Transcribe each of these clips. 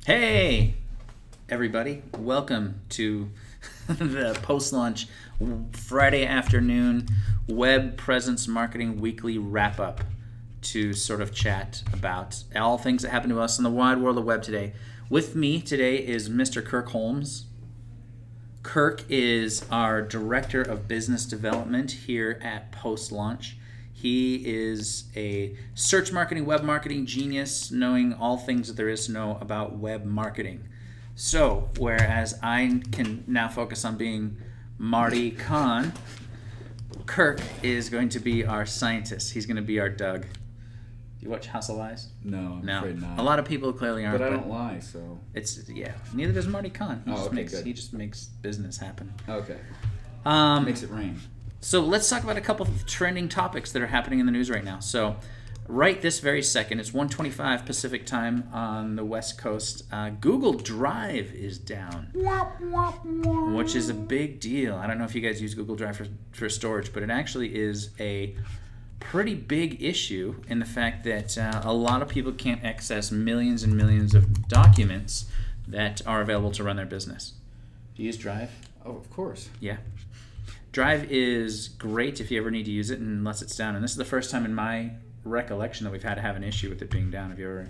Hey, everybody. Welcome to the post-launch Friday afternoon Web Presence Marketing Weekly Wrap-Up to sort of chat about all things that happen to us in the wide world of web today. With me today is Mr. Kirk Holmes. Kirk is our Director of Business Development here at Post-Launch. He is a search marketing, web marketing genius, knowing all things that there is to know about web marketing. So, whereas I can now focus on being Marty Kahn, Kirk is going to be our scientist. He's going to be our Doug. Do you watch House of Lies? No, I'm afraid not. A lot of people clearly aren't. But I don't lie, so... Neither does Marty Kahn. Good. He just makes business happen. Okay. Makes it rain. So let's talk about a couple of trending topics that are happening in the news right now. So right this very second, it's 1:25 Pacific time on the West Coast. Google Drive is down, which is a big deal. I don't know if you guys use Google Drive for storage, but it actually is a pretty big issue in the fact that a lot of people can't access millions and millions of documents that are available to run their business. Do you use Drive? Oh, of course. Yeah. Drive is great if you ever need to use it, unless it's down. And this is the first time in my recollection that we've had to have an issue with it being down. Have you ever?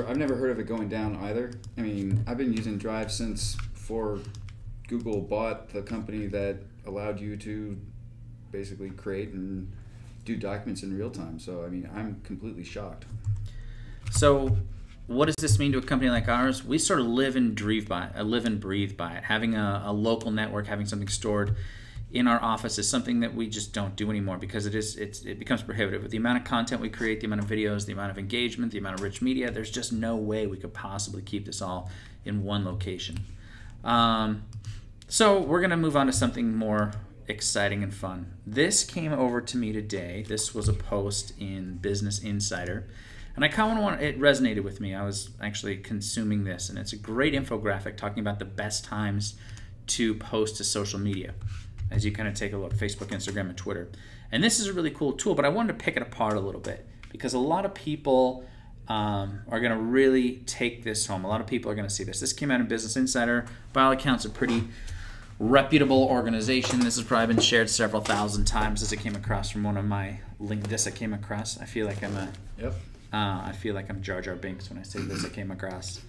I've never heard of it going down either. I mean, I've been using Drive since before Google bought the company that allowed you to basically create and do documents in real time. So, I mean, I'm completely shocked. So, what does this mean to a company like ours? We sort of live and breathe by it. Having a local network, having something stored in our office is something that we just don't do anymore because it becomes prohibitive. With the amount of content we create, the amount of videos, the amount of engagement, the amount of rich media, there's just no way we could possibly keep this all in one location. So we're going to move on to something more exciting and fun. This came over to me today. This was a post in Business Insider. And I kind of it resonated with me. I was actually consuming this, and it's a great infographic talking about the best times to post to social media as you kind of take a look, Facebook, Instagram, and Twitter. And this is a really cool tool, but I wanted to pick it apart a little bit because a lot of people are going to really take this home. A lot of people are going to see this. This came out in Business Insider. By all accounts, a pretty reputable organization. This has probably been shared several thousand times as it came across from one of my LinkedIn I came across. I feel like I'm I feel like I'm Jar Jar Binks when I say this. I came across.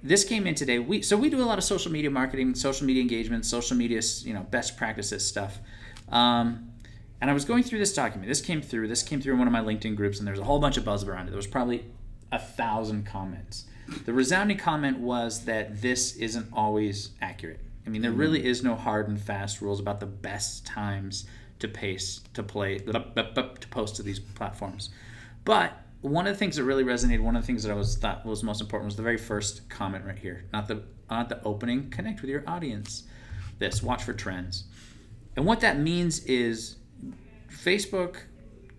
This came in today. We do a lot of social media marketing, social media engagement, social media, best practices stuff. And I was going through this document. This came through in one of my LinkedIn groups, and there's a whole bunch of buzz around it. There was probably 1,000 comments. The resounding comment was that this isn't always accurate. I mean, there really is no hard and fast rules about the best times to post to these platforms. But one of the things that really resonated, one of the things that I thought was most important was the very first comment right here. Not the opening. Connect with your audience. Watch for trends. And what that means is Facebook,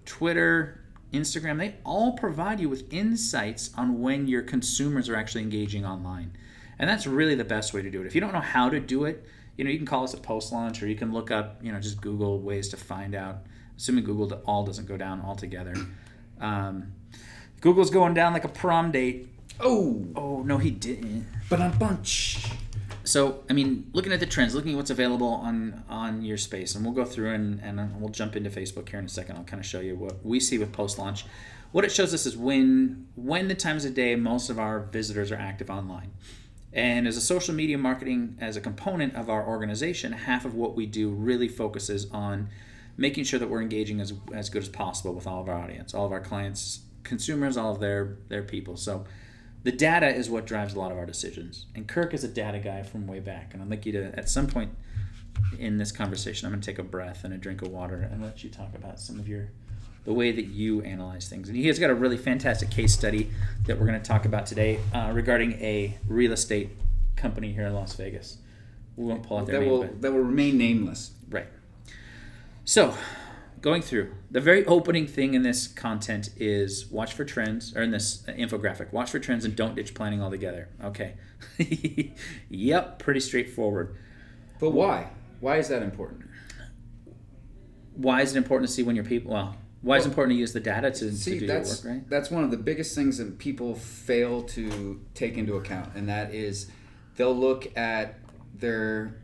Twitter, Instagram, they all provide you with insights on when your consumers are actually engaging online. And that's really the best way to do it. If you don't know how to do it, you can call us at post-launch, or you can look up, just Google ways to find out, assuming Google all doesn't go down altogether. Google's going down like a prom date. Oh, no, he didn't. But on bunch. So, I mean, looking at the trends, looking at what's available on your space, and we'll go through and we'll jump into Facebook here in a second. I'll kind of show you what we see with post-launch. What it shows us is when the times of day most of our visitors are active online. And as a social media marketing, as a component of our organization, half of what we do really focuses on making sure that we're engaging as good as possible with all of our audience, all of our clients, consumers, all of their people. So the data is what drives a lot of our decisions. And Kirk is a data guy from way back. And I'd like you to, at some point in this conversation, I'm going to take a breath and a drink of water and let you talk about some of the way that you analyze things. And he has got a really fantastic case study that we're going to talk about today regarding a real estate company here in Las Vegas. We won't pull out their name. That will remain nameless. Right. So, going through, the very opening thing in this content is watch for trends, or in this infographic, watch for trends and don't ditch planning altogether. Okay. Yep, pretty straightforward. But why? Why is that important? Why is it important to see when your people, well, Why is it important to use the data to do your that's, work, right? That's one of the biggest things that people fail to take into account, and that is they'll look at their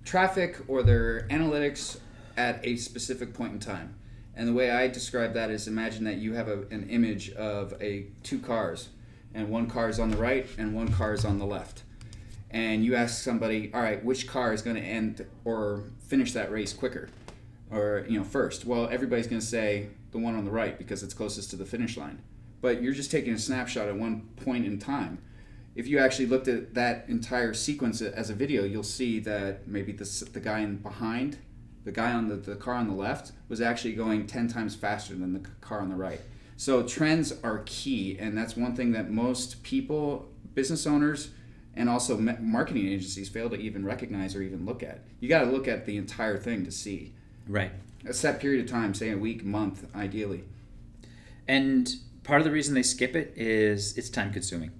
traffic or their analytics at a specific point in time. And the way I describe that is, imagine that you have an image of two cars, and one car is on the right and one car is on the left. And you ask somebody, all right, which car is going to end or finish that race quicker, or first? Well, everybody's going to say the one on the right because it's closest to the finish line. But you're just taking a snapshot at one point in time. If you actually looked at that entire sequence as a video, you'll see that maybe the guy behind, the guy on the car on the left, was actually going 10 times faster than the car on the right. So trends are key, and that's one thing that most people, business owners, and also marketing agencies fail to even recognize or even look at. You got to look at the entire thing to see. Right. A set period of time, say a week, month, ideally. And part of the reason they skip it is it's time consuming.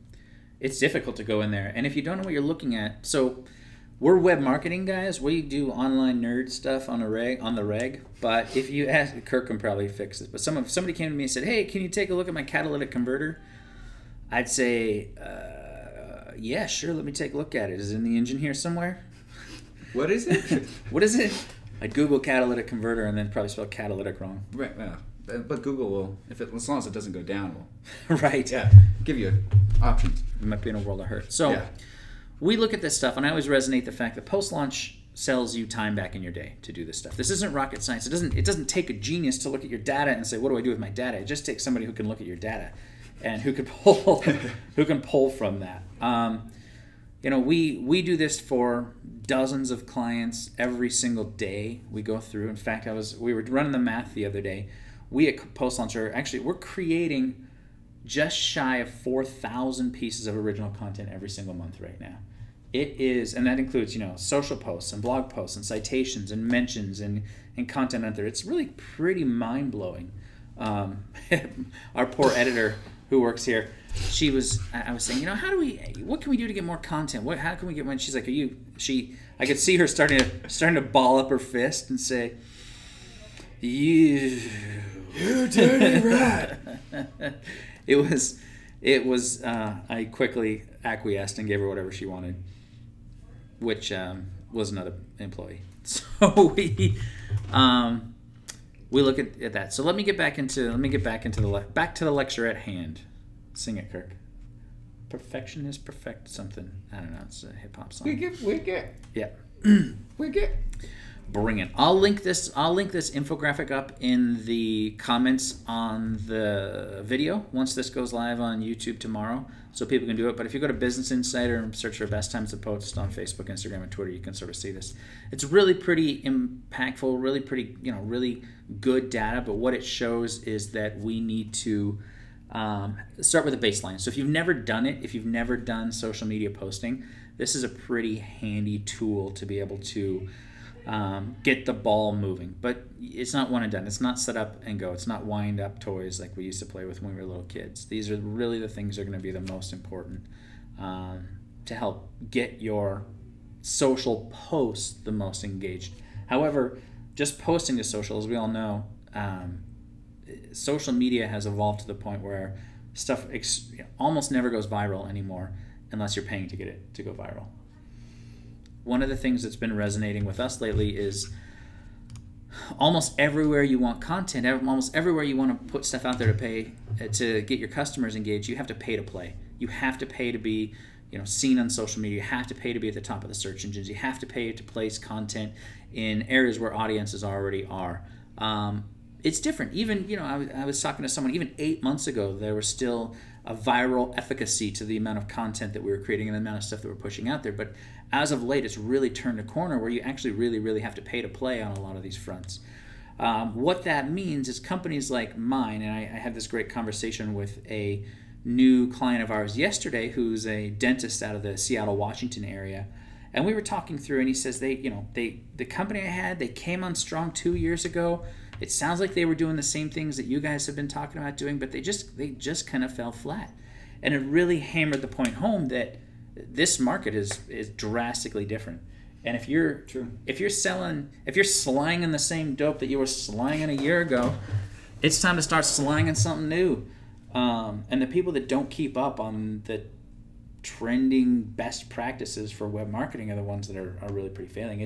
It's difficult to go in there. And if you don't know what you're looking at, so we're web marketing guys. We do online nerd stuff on the reg. But if you ask, Kirk can probably fix this. But somebody came to me and said, "Hey, can you take a look at my catalytic converter?" I'd say, "Yeah, sure. Let me take a look at it. Is it in the engine here somewhere?" What is it? What is it? I'd Google catalytic converter and then probably spell catalytic wrong. Right. Yeah. But Google will, as long as it doesn't go down, will. Right. Yeah. Give you options. You might be in a world of hurt. So yeah. We look at this stuff, and I always resonate the fact that post-launch sells you time back in your day to do this stuff. This isn't rocket science. It doesn't take a genius to look at your data and say, what do I do with my data? It just takes somebody who can look at your data and who can pull from that. We do this for dozens of clients every single day we go through. In fact, we were running the math the other day. We at Post Launch we're creating just shy of 4,000 pieces of original content every single month right now. It is, and that includes social posts and blog posts and citations and mentions and content out there. It's really pretty mind blowing. Our poor editor who works here, I was saying, what can we do to get more content? How can we get one? She's like, I could see her starting to ball up her fist and say, you dirty rat. It was. I quickly acquiesced and gave her whatever she wanted, which was another employee. So we look at that. So let me get back into the lecture at hand. Sing it, Kirk. Perfection is perfect something. I don't know. It's a hip hop song. Wicked. Yeah. Wicked. Bring it. I'll link this infographic up in the comments on the video once this goes live on YouTube tomorrow, so people can do it. But if you go to Business Insider and search for best times to post on Facebook, Instagram, and Twitter, you can sort of see this. It's really pretty impactful, really pretty, really good data. But what it shows is that we need to start with a baseline. So if you've never done it, if you've never done social media posting, this is a pretty handy tool to be able to get the ball moving. But it's not one and done. It's not set up and go. It's not wind up toys like we used to play with when we were little kids. These are really the things that are going to be the most important to help get your social posts the most engaged. However, just posting to social, as we all know, social media has evolved to the point where stuff almost never goes viral anymore unless you're paying to get it to go viral. One of the things that's been resonating with us lately is almost everywhere you want content, almost everywhere you want to put stuff out there to pay to get your customers engaged, you have to pay to play. You have to pay to be seen on social media. You have to pay to be at the top of the search engines. You have to pay to place content in areas where audiences already are. It's different. Even, I was talking to someone, even 8 months ago, there was still a viral efficacy to the amount of content that we were creating and the amount of stuff that we're pushing out there. But as of late, it's really turned a corner where you actually really, really have to pay to play on a lot of these fronts. What that means is companies like mine, and I had this great conversation with a new client of ours yesterday who's a dentist out of the Seattle, Washington area. And we were talking through, and he says the company I had, they came on strong 2 years ago. It sounds like they were doing the same things that you guys have been talking about doing, but they just kind of fell flat. And it really hammered the point home that this market is drastically different. And if you're slanging the same dope that you were slanging a year ago, it's time to start slanging something new. And the people that don't keep up on the trending best practices for web marketing are the ones that are really pretty failing.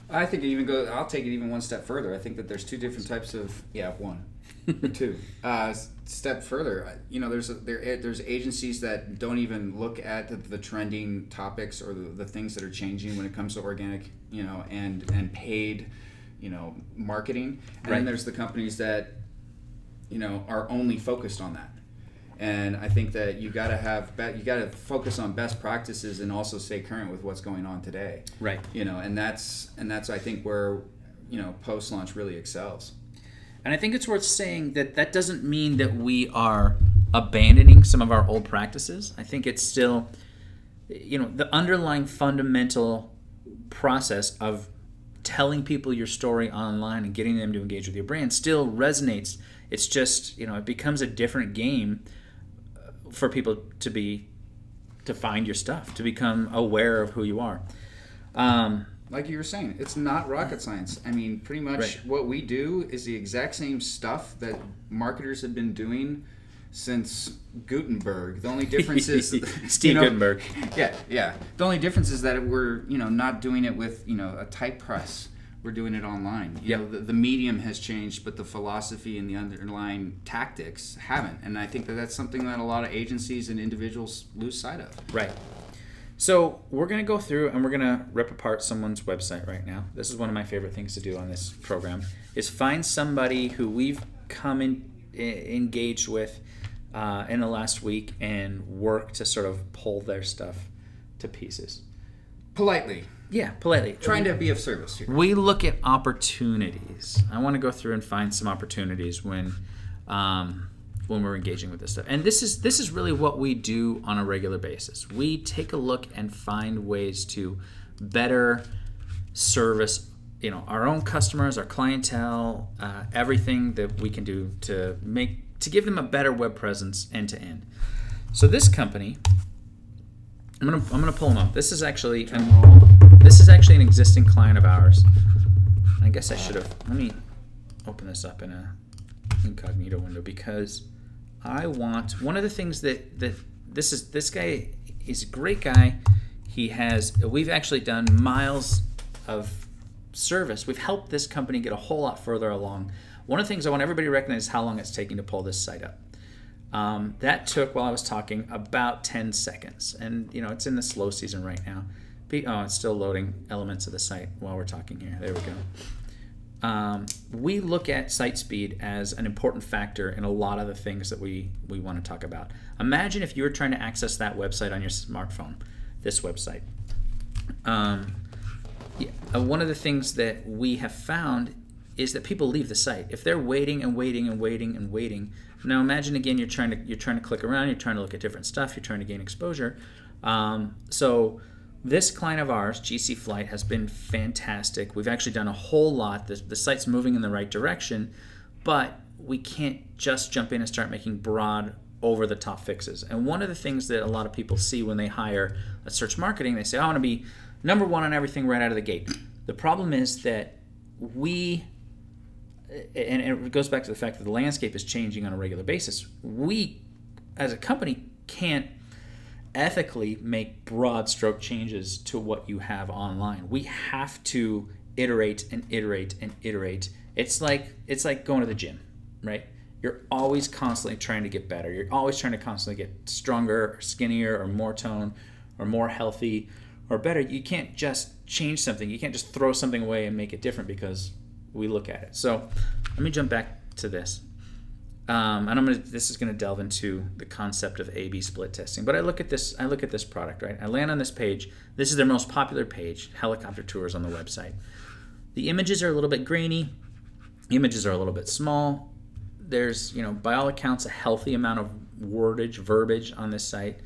I think I'll take it even one step further. I think that there's two different types of, one or two. Step further, there's agencies that don't even look at the trending topics or the things that are changing when it comes to organic, and paid, marketing. And then there's the companies that, are only focused on that. And I think that you got to focus on best practices and also stay current with what's going on today. Right. And that's I think where post launch really excels. And I think it's worth saying that doesn't mean that we are abandoning some of our old practices. I think it's still, the underlying fundamental process of telling people your story online and getting them to engage with your brand still resonates. It's just, it becomes a different game for people to find your stuff, to become aware of who you are. Like you were saying, it's not rocket science. I mean, pretty much what we do is the exact same stuff that marketers have been doing since Gutenberg. The only difference is Steve Gutenberg. Yeah. The only difference is that we're not doing it with a type press. We're doing it online. The medium has changed, but the philosophy and the underlying tactics haven't. And I think that that's something that a lot of agencies and individuals lose sight of. Right. So we're going to go through and we're going to rip apart someone's website right now. This is one of my favorite things to do on this program, is find somebody who we've come engaged with in the last week and work to sort of pull their stuff to pieces. Politely. Yeah, politely. Trying to be of service here. We look at opportunities. I want to go through and find some opportunities when we're engaging with this stuff. And this is really what we do on a regular basis. We take a look and find ways to better service, our own customers, our clientele, everything that we can do to give them a better web presence end to end. So this company, I'm gonna pull them up. This is actually an existing client of ours. I guess I should have. Let me open this up in a incognito window because I want one of the things that this guy is a great guy. We've actually done miles of service. We've helped this company get a whole lot further along. One of the things I want everybody to recognize is how long it's taking to pull this site up. That took, while I was talking, about 10 seconds. And, it's in the slow season right now. It's still loading elements of the site while we're talking here. There we go. We look at site speed as an important factor in a lot of the things that we want to talk about. Imagine if you were trying to access that website on your smartphone, this website. One of the things that we have found is that people leave the site. If they're waiting and waiting and waiting and waiting. Now imagine again you're trying to click around, you're trying to look at different stuff, you're trying to gain exposure. So this client of ours, GC Flight, has been fantastic. We've actually done a whole lot. The site's moving in the right direction, but we can't just jump in and start making broad, over-the-top fixes. And one of the things that a lot of people see when they hire a search marketing, they say, I want to be number one on everything right out of the gate. The problem is that and it goes back to the fact that the landscape is changing on a regular basis. We, as a company, can't ethically make broad stroke changes to what you have online. We have to iterate and iterate and iterate. It's like going to the gym, right? You're always constantly trying to get better. You're always trying to constantly get stronger or skinnier or more tone or more healthy or better. You can't just change something. You can't just throw something away and make it different because we look at it. So let me jump back to this. And this is gonna delve into the concept of A/B split testing. But I look at this product, right? I land on this page. This is their most popular page, helicopter tours on the website. The images are a little bit grainy. The images are a little bit small. There's, by all accounts, a healthy amount of verbiage on this site.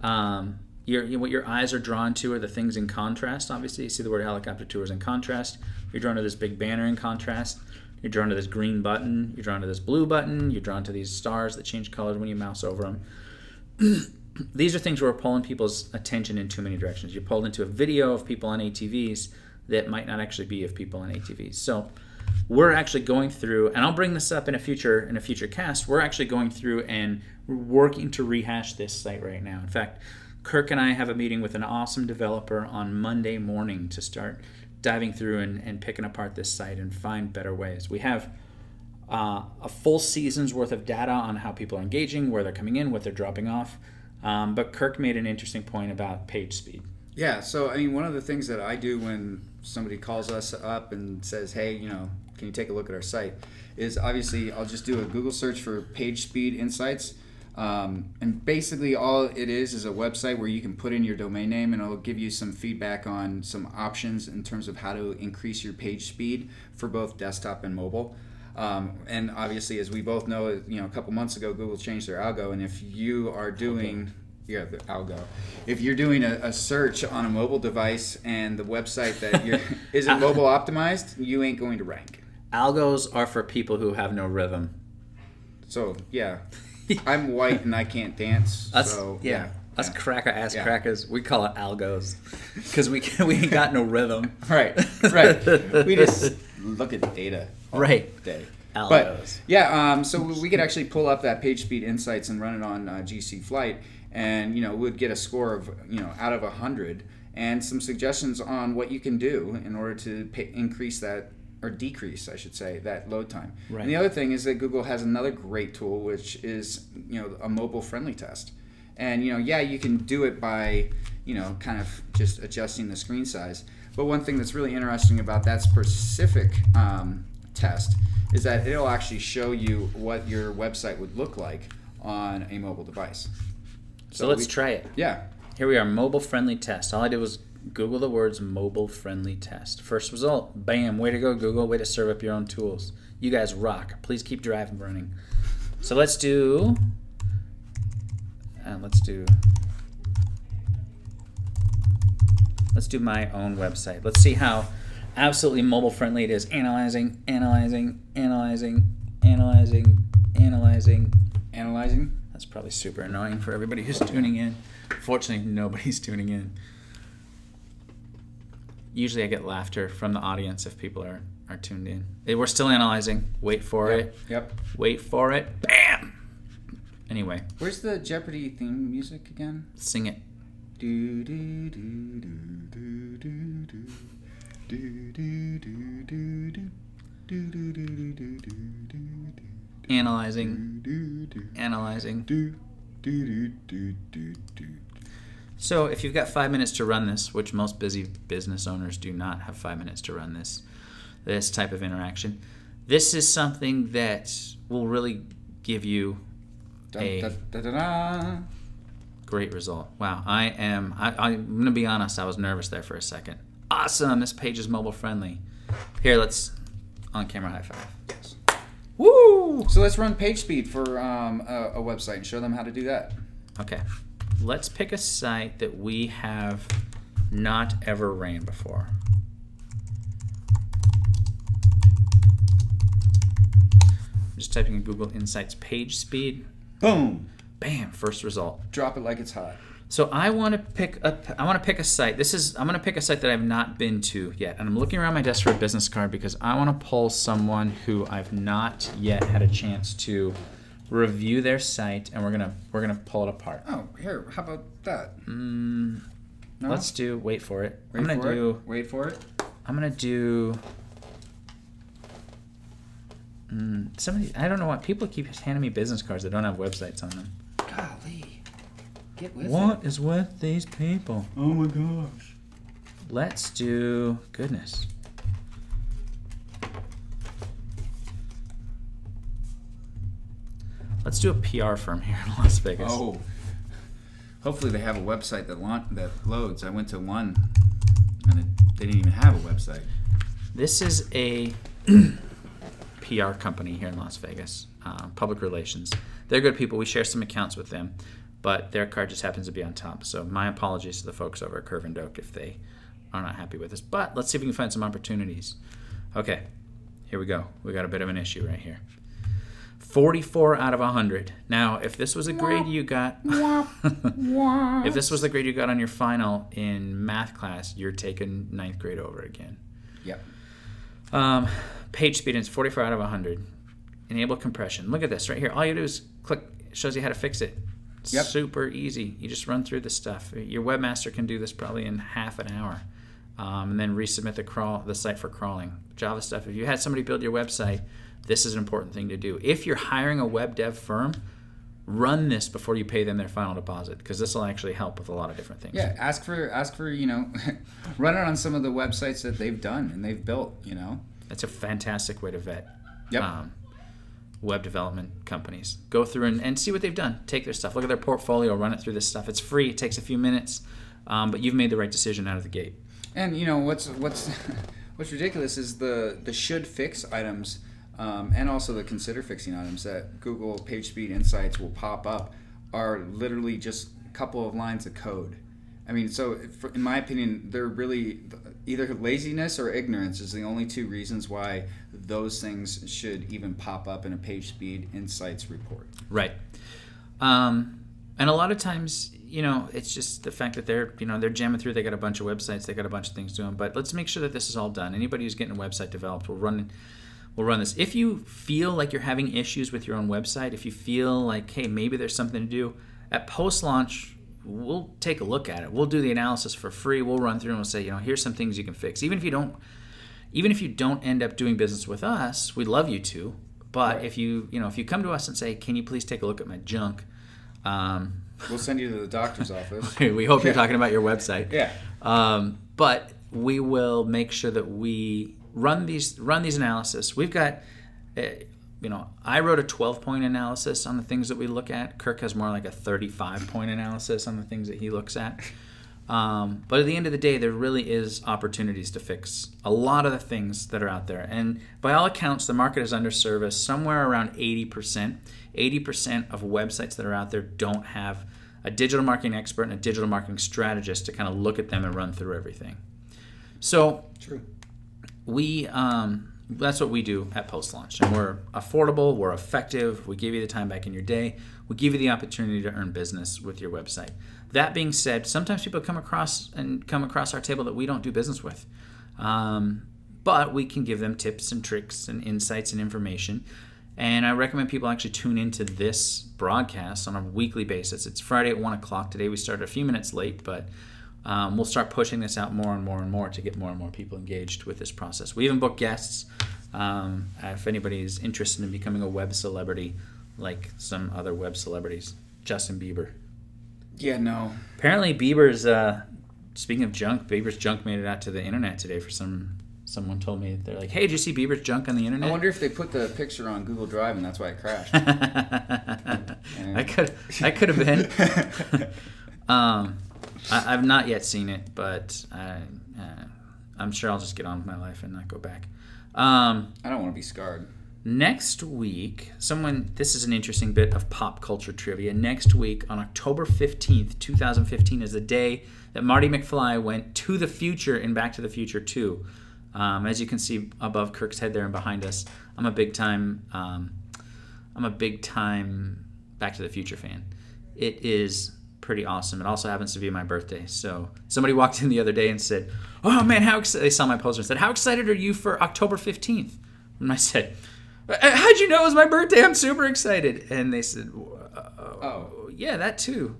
What your eyes are drawn to are the things in contrast. Obviously, you see the word helicopter tours in contrast. You're drawn to this big banner in contrast. You're drawn to this green button. You're drawn to this blue button. You're drawn to these stars that change colors when you mouse over them. These are things where we're pulling people's attention in too many directions. You're pulled into a video of people on ATVs that might not actually be of people on ATVs. So we're actually going through, and I'll bring this up in a future cast. We're actually going through and we're working to rehash this site right now. In fact, Kirk and I have a meeting with an awesome developer on Monday morning to start diving through and picking apart this site and find better ways. We have a full season's worth of data on how people are engaging, where they're coming in, what they're dropping off. But Kirk made an interesting point about page speed. Yeah, so I mean, one of the things that I do when somebody calls us up and says, hey, can you take a look at our site, is obviously I'll just do a Google search for page speed insights. And basically all it is a website where you can put in your domain name and it'll give you some feedback on some options in terms of how to increase your page speed for both desktop and mobile. And obviously, as we both know, a couple months ago, Google changed their algo. And if you are doing... Yeah, the algo. If you're doing a search on a mobile device and the website that you're isn't mobile optimized, you ain't going to rank. Algos are for people who have no rhythm. So, yeah. I'm white and I can't dance. Us, so, yeah. Us cracker ass crackers, we call it algos because we ain't got no rhythm. Right. We just look at data all day. Algos. But, yeah, so we could actually pull up that page speed insights and run it on GC Flight. And we'd get a score of out of 100 and some suggestions on what you can do in order to increase that, or decrease I should say, that load time. Right. And the other thing is that Google has another great tool, which is a mobile friendly test. And you can do it by kind of just adjusting the screen size. But one thing that's really interesting about that specific test is that it'll actually show you what your website would look like on a mobile device. So let's try it. Yeah. Here we are, mobile friendly test. All I did was Google the words mobile friendly test. First result, bam, way to go Google, way to serve up your own tools. You guys rock. Please keep driving running. So let's do my own website. Let's see how absolutely mobile friendly it is. Analyzing. That's probably super annoying for everybody who's tuning in. Fortunately, nobody's tuning in. Usually I get laughter from the audience if people are tuned in. We're still analyzing. Wait for it. Yep. Wait for it. Bam! Anyway. Where's the Jeopardy theme music again? Sing it. Do do do do do do do do do do do do do do do do. Analyzing. So if you've got 5 minutes to run this, which most busy business owners do not have 5 minutes to run this type of interaction, this is something that will really give you a great result. Wow, I'm going to be honest, I was nervous there for a second. Awesome, this page is mobile friendly. Here, let's on camera high five. Yes. Woo! So let's run page speed for a website and show them how to do that. Okay. Let's pick a site that we have not ever ran before. I'm just typing in Google Insights page speed. Boom! Bam! First result. Drop it like it's hot. So I want to pick a site. I'm going to pick a site that I've not been to yet, and I'm looking around my desk for a business card because I want to pull someone who I've not yet had a chance to review their site, and we're gonna pull it apart. Oh, here, how about that? No? Let's do. Wait for it. Wait for it. I'm gonna do. Somebody. I don't know what people keep handing me business cards that don't have websites on them. Golly. Get with it. What is with these people? Oh my gosh. Let's do. Goodness. Let's do a PR firm here in Las Vegas. Oh. Hopefully they have a website that loads. I went to one and they didn't even have a website. This is a PR company here in Las Vegas, public relations. They're good people. We share some accounts with them, but their card just happens to be on top. So my apologies to the folks over at Curve and Doak if they are not happy with us. But let's see if we can find some opportunities. Okay, here we go. We got a bit of an issue right here. 44 out of 100. Now, if this was a grade you got, if this was the grade you got on your final in math class, you're taking 9th grade over again. Yep. page speed, and it's 44 out of 100. Enable compression. Look at this right here. All you do is click. It shows you how to fix it. Yep. Super easy. You just run through the stuff. Your webmaster can do this probably in half an hour, and then resubmit the site for crawling. Java stuff. If you had somebody build your website, this is an important thing to do. If you're hiring a web dev firm, run this before you pay them their final deposit, because this will actually help with a lot of different things. Yeah, ask for run it on some of the websites that they've done and they've built. That's a fantastic way to vet. Yep. Web development companies. Go through and see what they've done. Take their stuff. Look at their portfolio. Run it through this stuff. It's free. It takes a few minutes, but you've made the right decision out of the gate. And what's what's ridiculous is the should fix items, and also the consider fixing items that Google PageSpeed Insights will pop up are literally just a couple of lines of code. I mean, so in my opinion, they're really either laziness or ignorance is the only two reasons why those things should even pop up in a PageSpeed Insights report. Right. And a lot of times, it's just the fact that they're jamming through. They got a bunch of websites. They got a bunch of things doing. But let's make sure that this is all done. Anybody who's getting a website developed will run this. If you feel like you're having issues with your own website, if you feel like, hey, maybe there's something to do, at post-launch, we'll take a look at it. We'll do the analysis for free. We'll run through and we'll say, here's some things you can fix. Even if you don't end up doing business with us, we'd love you to. But right. if you come to us and say, can you please take a look at my junk? We'll send you to the doctor's office. We hope you're talking about your website. Yeah. But we will make sure that we run these analysis. We've got, I wrote a 12-point analysis on the things that we look at. Kirk has more like a 35-point analysis on the things that he looks at. But at the end of the day, there really is opportunities to fix a lot of the things that are out there. And by all accounts, the market is underserviced. Somewhere around 80%. 80% of websites that are out there don't have a digital marketing expert and a digital marketing strategist to kind of look at them and run through everything. So True. That's what we do at post-launch. And we're affordable, we're effective, we give you the time back in your day, we give you the opportunity to earn business with your website. That being said, sometimes people come across our table that we don't do business with. But we can give them tips and tricks and insights and information. And I recommend people actually tune into this broadcast on a weekly basis. It's Friday at 1 o'clock. Today we started a few minutes late, but we'll start pushing this out more and more and more to get more and more people engaged with this process. We even book guests. If anybody's interested in becoming a web celebrity, like some other web celebrities, Justin Bieber. Yeah, no. Apparently Bieber's, speaking of junk, Bieber's junk made it out to the internet today for someone told me. They're like, hey, did you see Bieber's junk on the internet? I wonder if they put the picture on Google Drive and that's why it crashed. I could have been. I've not yet seen it, but I'm sure I'll just get on with my life and not go back. I don't want to be scarred. Next week, this is an interesting bit of pop culture trivia. Next week, on October 15th, 2015, is the day that Marty McFly went to the future in Back to the Future 2. As you can see above Kirk's head there and behind us, I'm a big time Back to the Future fan. It is pretty awesome. It also happens to be my birthday. So somebody walked in the other day and said, oh man, they saw my poster and said, how excited are you for October 15th? And I said, how'd you know it was my birthday? I'm super excited. And they said, oh yeah, that too.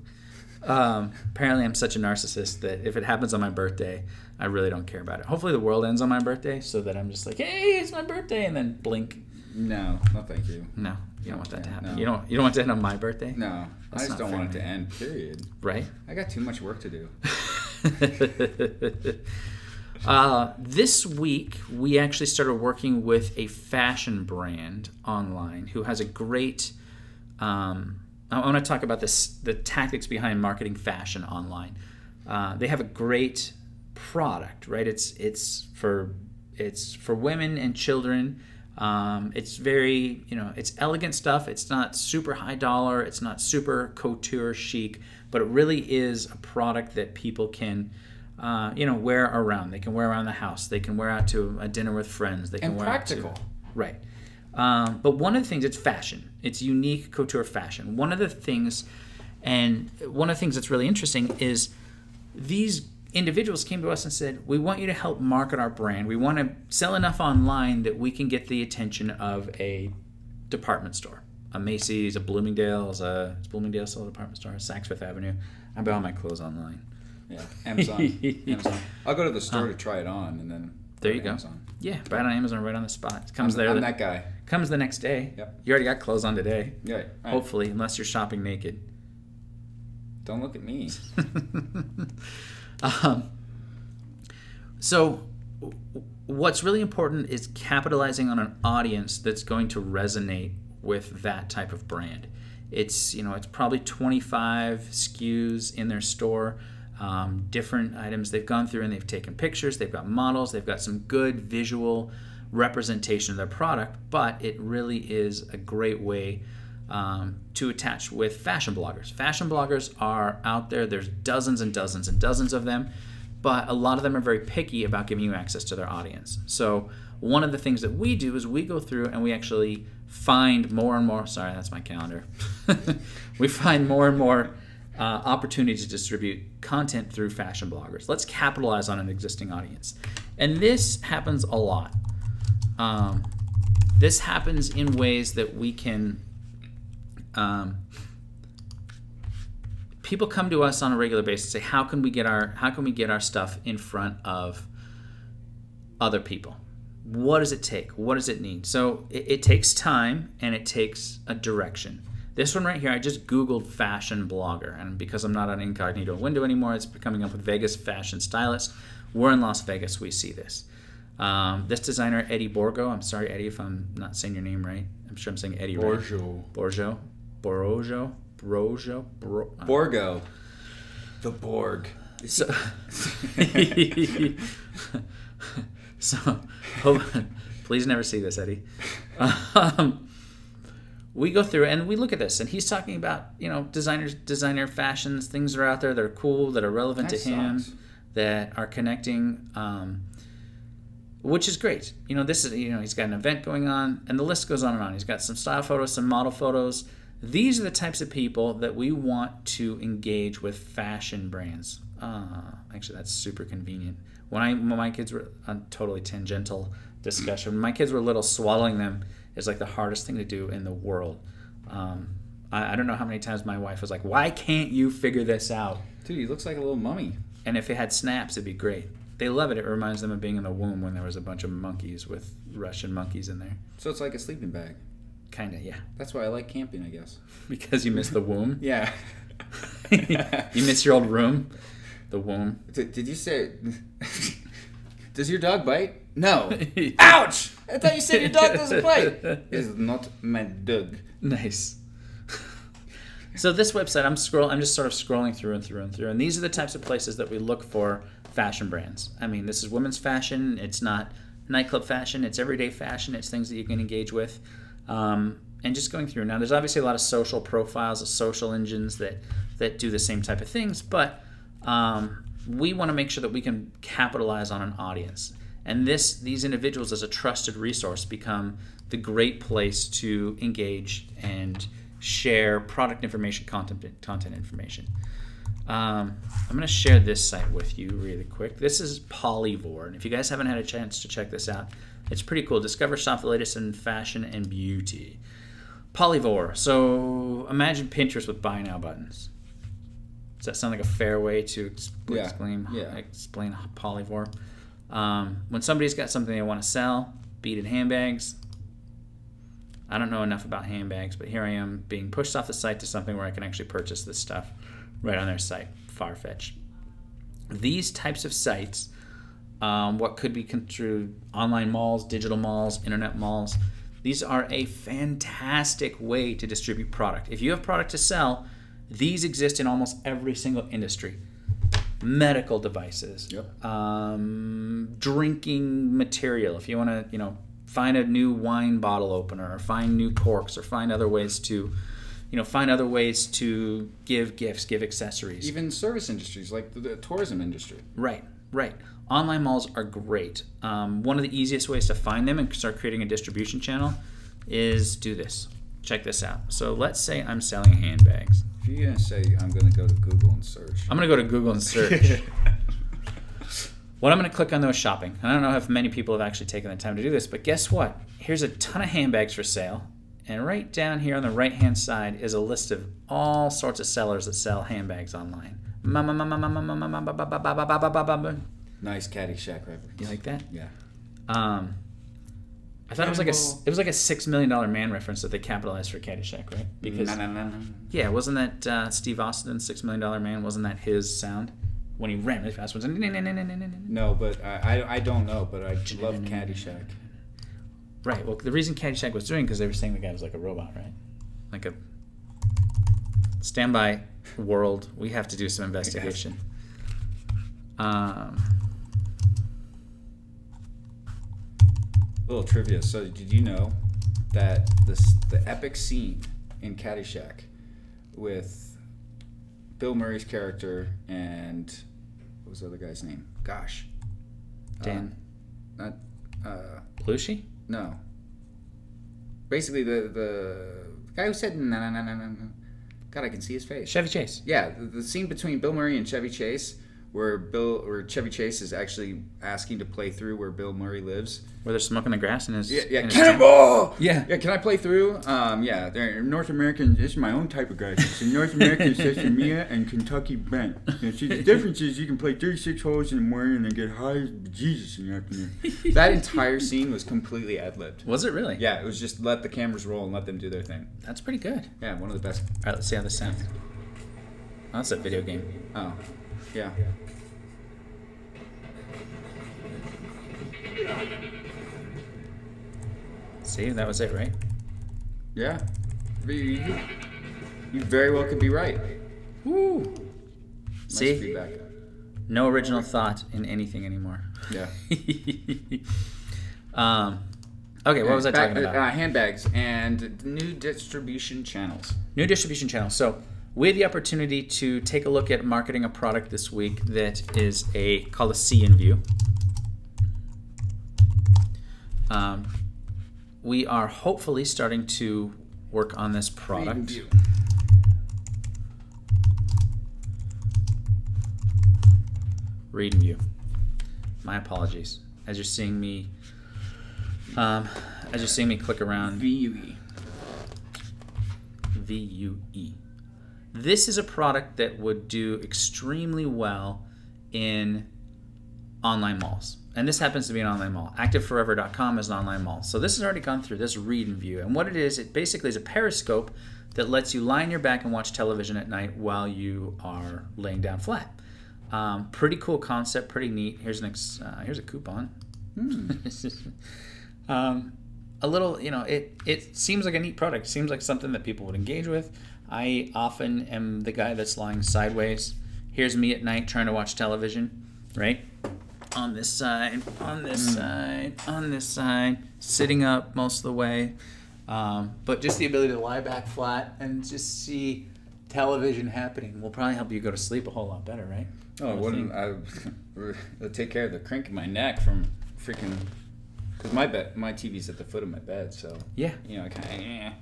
Apparently I'm such a narcissist that if it happens on my birthday, I really don't care about it. Hopefully the world ends on my birthday so that I'm just like, hey, it's my birthday, and then blink. No, thank you. No, you don't want that to happen. No. You don't want it to end on my birthday? No, That's I just not don't fair, want it to man. end, period. Right? I got too much work to do. This week, we actually started working with a fashion brand online who has a great... I want to talk about the tactics behind marketing fashion online. They have a great product, right? It's for women and children. It's very, it's elegant stuff. It's not super high dollar. It's not super couture chic, but it really is a product that people can, wear around. They can wear around the house. They can wear out to a dinner with friends. They can And wear practical. out to, right. But one of the things, it's fashion. It's unique couture fashion. One of the things that's really interesting is these individuals came to us and said, we want you to help market our brand. We want to sell enough online that we can get the attention of a department store. A Macy's, a Bloomingdale's, is Bloomingdale's still a department store? A Saks Fifth Avenue. I buy all my clothes online. Yeah, Amazon. I'll go to the store to try it on, and then there you go. Amazon. Yeah, buy it on Amazon right on the spot. It comes I'm that guy. Comes the next day. Yep. You already got clothes on today. Yeah. Right. Hopefully, unless you're shopping naked. Don't look at me. So what's really important is capitalizing on an audience that's going to resonate with that type of brand. It's probably 25 SKUs in their store, different items they've gone through, and they've taken pictures, they've got models, they've got some good visual representation of their product, but it really is a great way to attach with fashion bloggers. Fashion bloggers are out there. There's dozens and dozens and dozens of them, but a lot of them are very picky about giving you access to their audience. So one of the things that we do is we go through and we actually find more and more, sorry, that's my calendar. We find more and more opportunities to distribute content through fashion bloggers. Let's capitalize on an existing audience. And this happens a lot. This happens in ways that we can, people come to us on a regular basis and say, how can we get our stuff in front of other people? What does it take? What does it need? So it takes time and it takes a direction. This one right here, I just Googled fashion blogger, and because I'm not on incognito window anymore, it's coming up with Vegas fashion stylist. We're in Las Vegas, we see this. This designer, Eddie Borgo, I'm sorry, Eddie, if I'm not saying your name right. I'm sure I'm saying Eddie right. Borgo. The Borg. So please never see this, Eddie. We go through and we look at this, and he's talking about, designer fashions, things that are out there that are cool, that are relevant to him, that are connecting, which is great. This is, he's got an event going on, and the list goes on and on. He's got some style photos, some model photos. These are the types of people that we want to engage with fashion brands. Actually, that's super convenient. When my kids were on totally tangential discussion, when my kids were little, swallowing them is like the hardest thing to do in the world. I don't know how many times my wife was like, why can't you figure this out? Dude, he looks like a little mummy. And if it had snaps, it'd be great. They love it. It reminds them of being in the womb when there was a bunch of monkeys with Russian monkeys in there. So it's like a sleeping bag. Kind of, yeah. That's why I like camping, I guess. Because you miss the womb? Yeah. You miss your old room? The womb? Did you say... Does your dog bite? No. Ouch! I thought you said your dog doesn't bite. It's not my dog. Nice. So this website, I'm just sort of scrolling through and through and through, and these are the types of places that we look for fashion brands. I mean, this is women's fashion. It's not nightclub fashion. It's everyday fashion. It's things that you can engage with. And just going through. Now, there's obviously a lot of social profiles, social engines that do the same type of things, but we want to make sure that we can capitalize on an audience. And these individuals as a trusted resource become the great place to engage and share product information, content information. I'm going to share this site with you really quick. This is Polyvore, and if you guys haven't had a chance to check this out, it's pretty cool. Discover, shop the latest in fashion and beauty. Polyvore. So imagine Pinterest with buy now buttons. Does that sound like a fair way to explain Polyvore? When somebody's got something they want to sell, beaded handbags. I don't know enough about handbags, but here I am being pushed off the site to something where I can actually purchase this stuff right on their site. Far-fetched. These types of sites, what could be through online malls, digital malls, internet malls, these are a fantastic way to distribute product. If you have product to sell, these exist in almost every single industry. Medical devices, drinking material. If you want to, find a new wine bottle opener, or find new corks, or find other ways to, give gifts, give accessories. Even service industries like the tourism industry. Right. Online malls are great. One of the easiest ways to find them and start creating a distribution channel is do this. Check this out. So let's say I'm selling handbags. If you're going to say I'm going to go to Google and search. I'm going to go to Google and search What I'm going to click on though is shopping. I don't know if many people have actually taken the time to do this, but guess what? Here's a ton of handbags for sale. And right down here on the right-hand side is a list of all sorts of sellers that sell handbags online. Nice Caddyshack reference. You like that? Yeah. I thought it was like a $6 million man reference that they capitalized for Caddyshack, right? Because yeah, wasn't that Steve Austin's $6 Million Man? Wasn't that his sound when he ran really fast? No, but I don't know, but I love Caddyshack. Right. Well, the reason Caddyshack was doing because they were saying the guy was like a robot, right? Like a standby world. We have to do some investigation. Little trivia. So, did you know that the epic scene in Caddyshack with Bill Murray's character and what was the other guy's name? Gosh, Dan. Not Belushi? No. Basically, the guy who said no. God, I can see his face. Chevy Chase. Yeah, the scene between Bill Murray and Chevy Chase, where Chevy Chase is actually asking to play through where Bill Murray lives. Where they're smoking the grass in his Cannonball! Yeah. Can I play through? Yeah, they're North American. This is my own type of guy. It's North American Sesame and Kentucky Bent. See, the difference is you can play 36 holes in the morning and then get high as Jesus in the afternoon. That entire scene was completely ad-libbed. Was it really? Yeah, it was just let the cameras roll and let them do their thing. That's pretty good. Yeah, one of the best. All right, let's see how this sounds. Oh, that's a video game. Oh, yeah. See, that was it, right? Yeah. You very well could be right. Woo! Nice See? feedback. No original thought in anything anymore. Yeah. Okay, what was I talking about? Handbags and new distribution channels. New distribution channels. So we had the opportunity to take a look at marketing a product this week that is called a See and View. We are hopefully starting to work on this product. Read and View. My apologies. As you're seeing me, click around. VUE. VUE. This is a product that would do extremely well in online malls. And this happens to be an online mall. ActiveForever.com is an online mall. So this has already gone through this read and view. And what it basically is a periscope that lets you lie on your back and watch television at night while you are laying down flat. Pretty cool concept, pretty neat. Here's a coupon. A little, it seems like a neat product. It seems like something that people would engage with. I often am the guy that's lying sideways. Here's me at night trying to watch television, right? On this side, on this side, on this side, sitting up most of the way. But just the ability to lie back flat and just see television happening will probably help you go to sleep a whole lot better, right? Oh, wouldn't I take care of the crink in my neck from freaking... Because my TV's at the foot of my bed, so... Yeah. I kind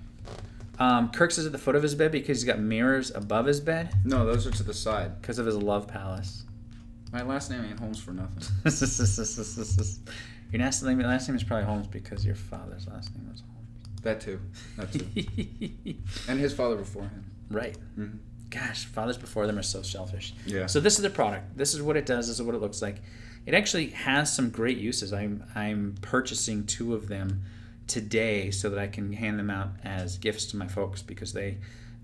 of... Kirk's is at the foot of his bed because he's got mirrors above his bed. No, those are to the side. Because of his love palace. My last name ain't Holmes for nothing. Your last name is probably Holmes because your father's last name was Holmes. That too. And his father before him. Right. Mm-hmm. Gosh, fathers before them are so selfish. Yeah. So this is the product. This is what it does. This is what it looks like. It actually has some great uses. I'm purchasing 2 of them today so that I can hand them out as gifts to my folks because they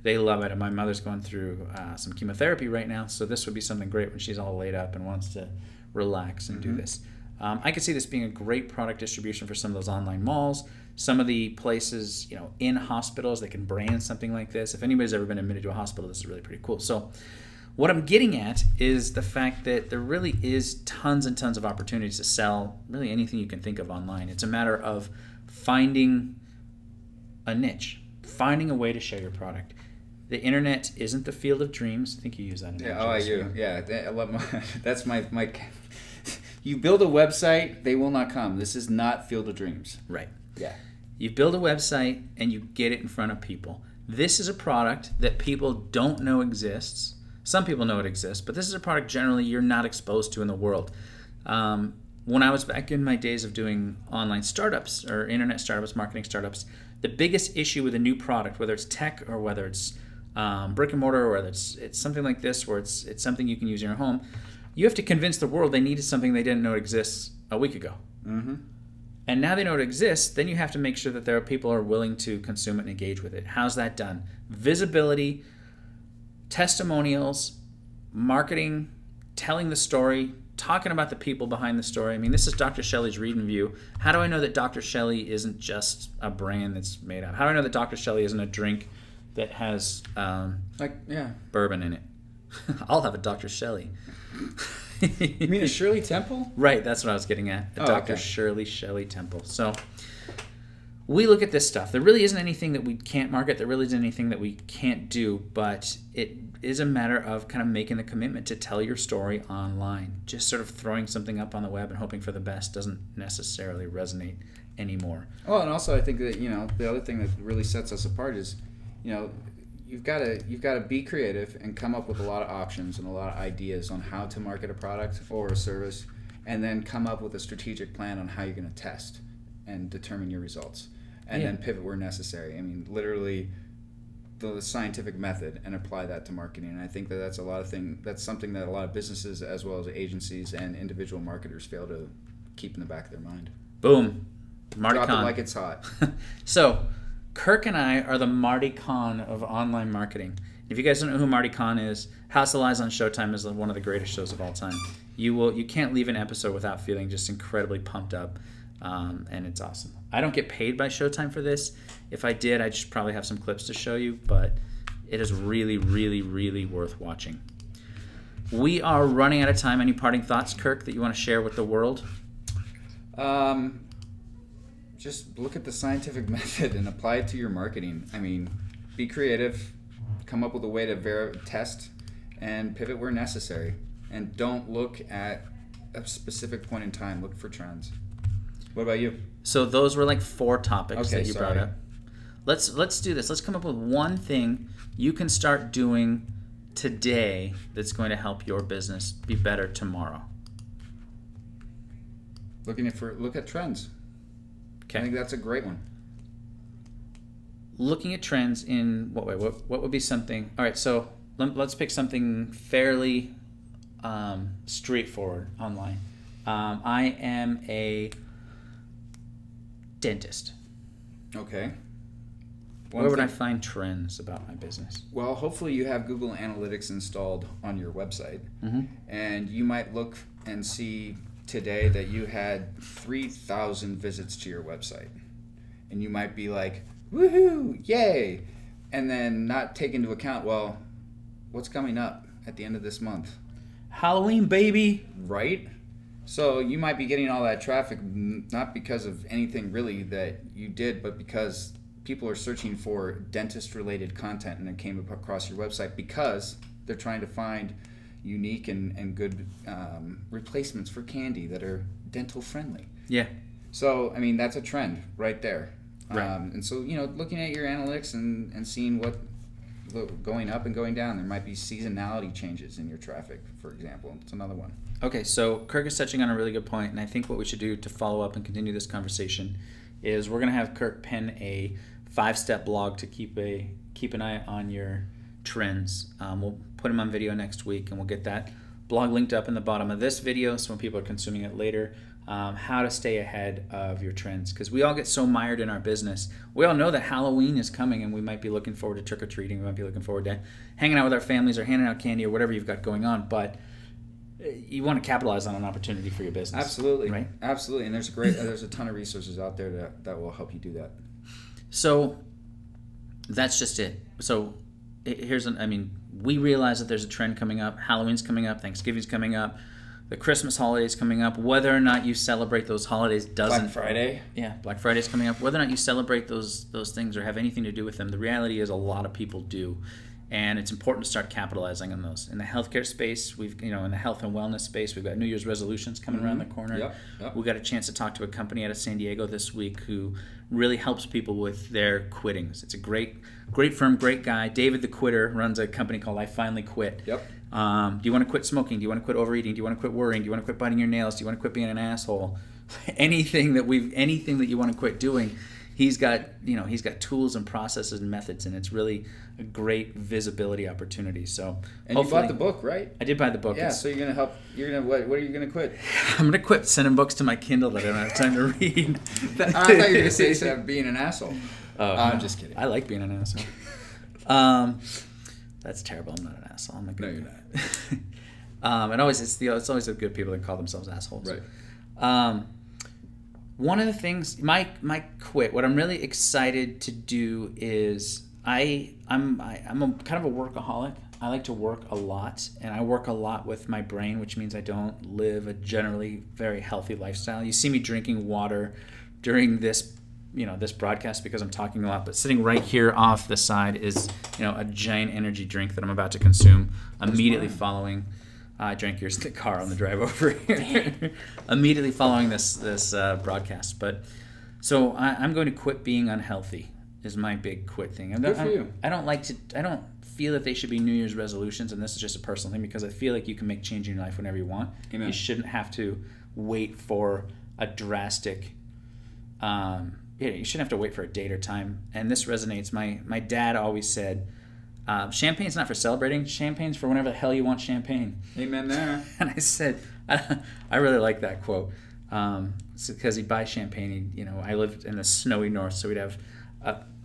love it. And my mother's going through some chemotherapy right now, so this would be something great when she's all laid up and wants to relax and do this. I could see this being a great product distribution for some of those online malls. Some of the places, in hospitals, they can brand something like this. If anybody's ever been admitted to a hospital, this is really pretty cool. So what I'm getting at is the fact that there really is tons and tons of opportunities to sell really anything you can think of online. It's a matter of finding a niche, finding a way to share your product. The internet isn't the field of dreams. I think you use that. Yeah, I do. Yeah, I love that's my. You build a website, they will not come. This is not field of dreams. Right. Yeah. You build a website and you get it in front of people. This is a product that people don't know exists. Some people know it exists, but this is a product generally you're not exposed to in the world. When I was back in my days of doing online startups or internet startups, marketing startups, the biggest issue with a new product, whether it's tech or whether it's brick and mortar or whether it's something like this where it's something you can use in your home, you have to convince the world they needed something they didn't know exists a week ago. Mm-hmm. And now they know it exists, then you have to make sure that there are people who are willing to consume it and engage with it. How's that done? Visibility, testimonials, marketing, telling the story, talking about the people behind the story. I mean, this is Dr. Shelley's Read and View. How do I know that Dr. Shelley isn't just a brand that's made up? How do I know that Dr. Shelley isn't a drink that has bourbon in it? I'll have a Dr. Shelley. You mean a Shirley Temple? Right, that's what I was getting at. A Dr. Okay. Shelley Temple. So we look at this stuff. There really isn't anything that we can't market. There really isn't anything that we can't do, but it is a matter of kind of making the commitment to tell your story online. Just sort of throwing something up on the web and hoping for the best doesn't necessarily resonate anymore. Well, and also I think that, the other thing that really sets us apart is, you've got to be creative and come up with a lot of options and a lot of ideas on how to market a product or a service, and then come up with a strategic plan on how you're going to test and determine your results, and then pivot where necessary. I mean, literally the scientific method, and apply that to marketing. And I think that that's something that a lot of businesses as well as agencies and individual marketers fail to keep in the back of their mind. Boom. Marty Drop Kahn. it like it's hot. So Kirk and I are the Marty Kahn of online marketing. If you guys don't know who Marty Kahn is, House of Lies on Showtime is one of the greatest shows of all time. You can't leave an episode without feeling just incredibly pumped up, and it's awesome. I don't get paid by Showtime for this. If I did, I'd just probably have some clips to show you, but it is really, really, really worth watching. We are running out of time. Any parting thoughts, Kirk, that you want to share with the world? Just look at the scientific method and apply it to your marketing. I mean, be creative, come up with a way to test, and pivot where necessary. And don't look at a specific point in time. Look for trends. What about you? So those were like 4 topics that you brought sorry. up. Let's do this. Let's come up with one thing you can start doing today that's going to help your business be better tomorrow. Look at trends. Okay. I think that's a great one. Looking at trends in what way? What would be something? All right, so let's pick something fairly straightforward online. I am a dentist. Okay. Where would I find trends about my business? Well, hopefully you have Google Analytics installed on your website, Mm-hmm. and you might look and see today that you had 3,000 visits to your website, and you might be like, woohoo, yay, and then not take into account, well, what's coming up at the end of this month, Halloween, baby. right? So you might be getting all that traffic not because of anything really that you did, but because people are searching for dentist-related content and it came across your website because they're trying to find unique and good replacements for candy that are dental friendly. Yeah. So, I mean, that's a trend right there. Right. And so, looking at your analytics and seeing what going up and going down, there might be seasonality changes in your traffic, for example. It's another one. Okay, so Kirk is touching on a really good point, and I think what we should do to follow up and continue this conversation is we're going to have Kirk pen a 5-step blog to keep an eye on your trends. We'll put him on video next week, and we'll get that blog linked up in the bottom of this video so when people are consuming it later, how to stay ahead of your trends. Because we all get so mired in our business. We all know that Halloween is coming, and we might be looking forward to trick-or-treating. We might be looking forward to hanging out with our families or handing out candy or whatever you've got going on, but you want to capitalize on an opportunity for your business. Absolutely. Right? Absolutely. And there's a ton of resources out there that will help you do that. So that's just it. So we realize that there's a trend coming up. Halloween's coming up. Thanksgiving's coming up. The Christmas holiday's coming up. Whether or not you celebrate those holidays doesn't... Black Friday. Yeah, Black Friday's coming up. Whether or not you celebrate those things or have anything to do with them, the reality is a lot of people do. And it's important to start capitalizing on those. In the healthcare space, in the health and wellness space, we've got New Year's resolutions coming around the corner. Yep. We got a chance to talk to a company out of San Diego this week who really helps people with their quittings. It's a great firm, great guy. David the Quitter runs a company called I Finally Quit. Yep. Do you want to quit smoking? Do you want to quit overeating? Do you want to quit worrying? Do you want to quit biting your nails? Do you want to quit being an asshole? anything that you want to quit doing, he's got tools and processes and methods, and it's really a great visibility opportunity. So, and you bought the book, right? I did buy the book. Yeah. So you're gonna help. What are you gonna quit? I'm gonna quit sending books to my Kindle that I don't have time to read. I thought you were gonna say being an asshole. I'm just kidding. I like being an asshole. That's terrible. I'm not an asshole. I'm a good. No, you're not. And it's always the good people that call themselves assholes. Right. One of the things, my quit, what I'm really excited to do is I'm kind of a workaholic. I like to work a lot, and I work a lot with my brain, which means I don't live a generally very healthy lifestyle. You see me drinking water during this broadcast because I'm talking a lot, but sitting right here off the side is, a giant energy drink that I'm about to consume immediately following. I drank yours in the car on the drive over here. Immediately following this broadcast. But so I'm going to quit being unhealthy is my big quit thing. Good for you. I don't feel that they should be New Year's resolutions, and this is just a personal thing because I feel like you can make change in your life whenever you want. Amen. You shouldn't have to wait for a drastic you shouldn't have to wait for a date or time. And this resonates. My dad always said, champagne's not for celebrating. Champagne's for whenever the hell you want champagne. Amen there. And I said, I really like that quote. Because he'd buy champagne. I lived in the snowy north, so we'd have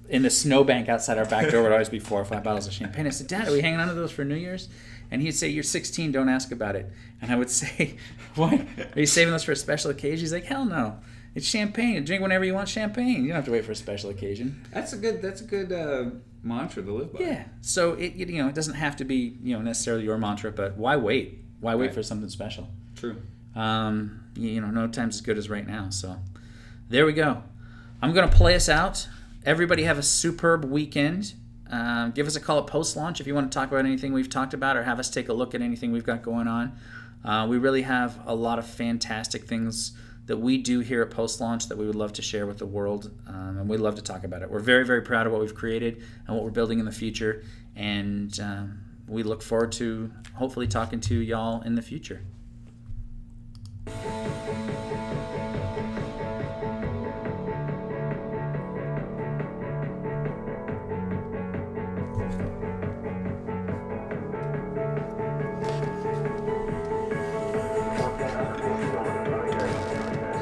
in the snowbank outside our back door would always be 4 or 5 bottles of champagne. I said, Dad, are we hanging on to those for New Year's? And he'd say, you're 16, don't ask about it. And I would say, what? Are you saving those for a special occasion? He's like, hell no. It's champagne. You drink whenever you want champagne. You don't have to wait for a special occasion. That's a good mantra to live by. Yeah. So it doesn't have to be necessarily your mantra, but why wait? Why wait for something special? True. No time's as good as right now. So there we go. I'm gonna play us out. Everybody have a superb weekend. Give us a call at post-launch if you want to talk about anything we've talked about or have us take a look at anything we've got going on. We really have a lot of fantastic things that we do here at post-launch that we would love to share with the world, and we'd love to talk about it. We're very, very proud of what we've created and what we're building in the future, and we look forward to hopefully talking to y'all in the future.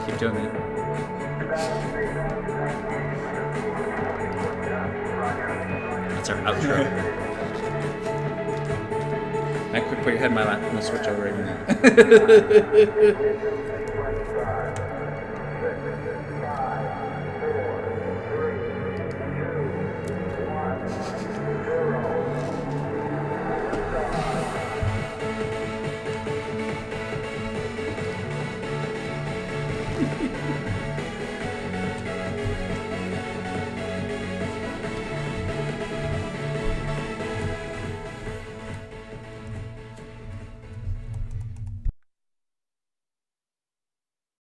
Keep doing it. That's our outro. I quick put your head in my lap. I'm gonna switch over right now.